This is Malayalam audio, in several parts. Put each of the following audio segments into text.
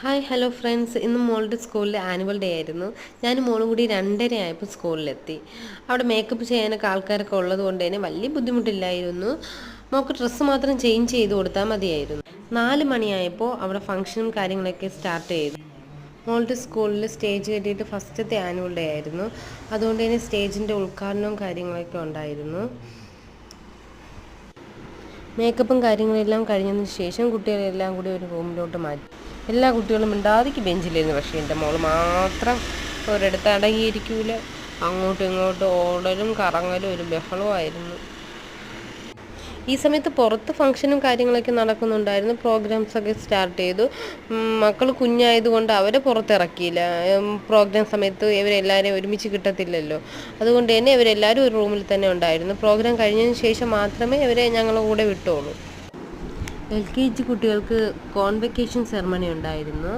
ഹായ് ഹലോ ഫ്രണ്ട്സ്, ഇന്ന് മോളുടെ സ്കൂളിൽ ആനുവൽ ഡേ ആയിരുന്നു. ഞാനും മോളും കൂടി 2:30 ആയപ്പോൾ സ്കൂളിലെത്തി. അവിടെ മേക്കപ്പ് ചെയ്യാനൊക്കെ ആൾക്കാരൊക്കെ ഉള്ളത് കൊണ്ട് തന്നെ വലിയ ബുദ്ധിമുട്ടില്ലായിരുന്നു. മോൾക്ക് ഡ്രസ്സ് മാത്രം ചേഞ്ച് ചെയ്ത് കൊടുത്താൽ മതിയായിരുന്നു. 4 മണിയായപ്പോൾ അവിടെ ഫംഗ്ഷനും കാര്യങ്ങളൊക്കെ സ്റ്റാർട്ട് ചെയ്തു. മോളുടെ സ്കൂളിൽ സ്റ്റേജ് കെട്ടിയിട്ട് ഫസ്റ്റത്തെ ആനുവൽ ഡേ ആയിരുന്നു. അതുകൊണ്ട് തന്നെ സ്റ്റേജിൻ്റെ ഉദ്ഘാടനവും കാര്യങ്ങളൊക്കെ ഉണ്ടായിരുന്നു. മേക്കപ്പും കാര്യങ്ങളെല്ലാം കഴിഞ്ഞതിന് ശേഷം കുട്ടികളെല്ലാം കൂടി ഒരു റൂമിലോട്ട് മാറ്റി. എല്ലാ കുട്ടികളും മിണ്ടാതിക്ക് ബെഞ്ചിലിരുന്നു. പക്ഷേ എൻ്റെ മോൾ മാത്രം ഒരിടത്ത് അടങ്ങിയിരിക്കൂല. അങ്ങോട്ടും ഇങ്ങോട്ടും ഓടലും കറങ്ങലും ഒരു ബഹളമായിരുന്നു. ഈ സമയത്ത് പുറത്ത് ഫംഗ്ഷനും കാര്യങ്ങളൊക്കെ നടക്കുന്നുണ്ടായിരുന്നു. പ്രോഗ്രാംസൊക്കെ സ്റ്റാർട്ട് ചെയ്തു. മക്കൾ കുഞ്ഞായതുകൊണ്ട് അവരെ പുറത്തിറക്കിയില്ല. പ്രോഗ്രാം സമയത്ത് ഇവരെല്ലാവരെയും ഒരുമിച്ച് കിട്ടത്തില്ലല്ലോ. അതുകൊണ്ട് തന്നെ ഇവരെല്ലാവരും ഒരു റൂമിൽ തന്നെ ഉണ്ടായിരുന്നു. പ്രോഗ്രാം കഴിഞ്ഞതിന് ശേഷം മാത്രമേ ഇവരെ ഞങ്ങളുടെ കൂടെ വിട്ടുള്ളൂ. LKG കുട്ടികൾക്ക് കോൺവെക്കേഷൻ സെറമണി ഉണ്ടായിരുന്നു.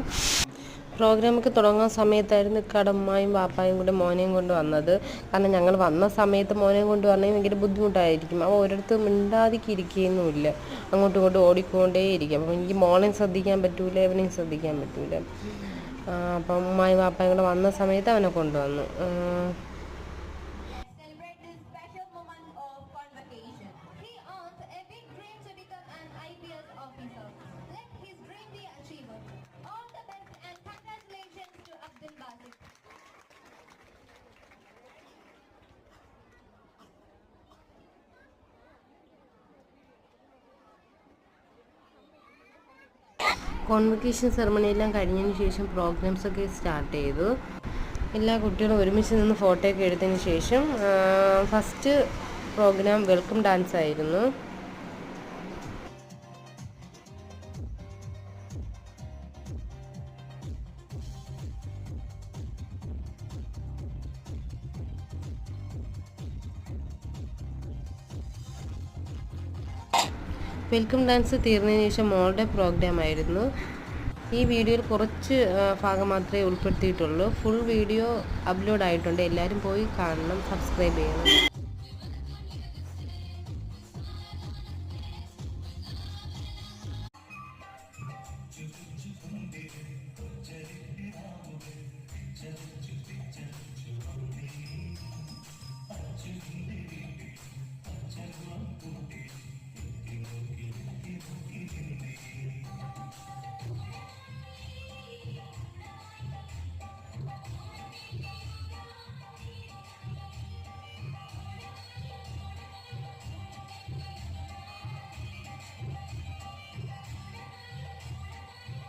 പ്രോഗ്രാമൊക്കെ തുടങ്ങുന്ന സമയത്തായിരുന്നു ഉമ്മായും വാപ്പായും കൂടെ മോനെയും കൊണ്ട് വന്നത്. കാരണം ഞങ്ങൾ വന്ന സമയത്ത് മോനെയും കൊണ്ട് വരണമെങ്കിൽ ഭയങ്കര ബുദ്ധിമുട്ടായിരിക്കും. അവ ഒരിടത്ത് മിണ്ടാതിരിക്കുകയൊന്നുമില്ല, അങ്ങോട്ടും ഇങ്ങോട്ടും ഓടിക്കൊണ്ടേയിരിക്കും. അപ്പം എനിക്ക് മോളെയും ശ്രദ്ധിക്കാൻ പറ്റൂല, അവനെയും ശ്രദ്ധിക്കാൻ പറ്റൂല. അപ്പം ഉമ്മായും വാപ്പായും കൂടെ വന്ന സമയത്ത് അവനെ കൊണ്ടുവന്നു. കോൺവെക്കേഷൻ സെറമണി എല്ലാം കഴിഞ്ഞതിന് ശേഷം പ്രോഗ്രാംസൊക്കെ സ്റ്റാർട്ട് ചെയ്തു. എല്ലാ കുട്ടികളും ഒരുമിച്ച് നിന്ന് ഫോട്ടോയൊക്കെ എടുത്തതിന് ശേഷം ഫസ്റ്റ് പ്രോഗ്രാം വെൽക്കം ഡാൻസ് ആയിരുന്നു. വെൽക്കം ഡാൻസ് തീർന്നതിന് ശേഷം മോളുടെ പ്രോഗ്രാം ആയിരുന്നു. ഈ വീഡിയോയിൽ കുറച്ച് ഭാഗം മാത്രമേ ഉൾപ്പെടുത്തിയിട്ടുള്ളൂ. ഫുൾ വീഡിയോ അപ്ലോഡ് ആയിട്ടുണ്ട്. എല്ലാവരും പോയി കാണണം, സബ്സ്ക്രൈബ് ചെയ്യണം.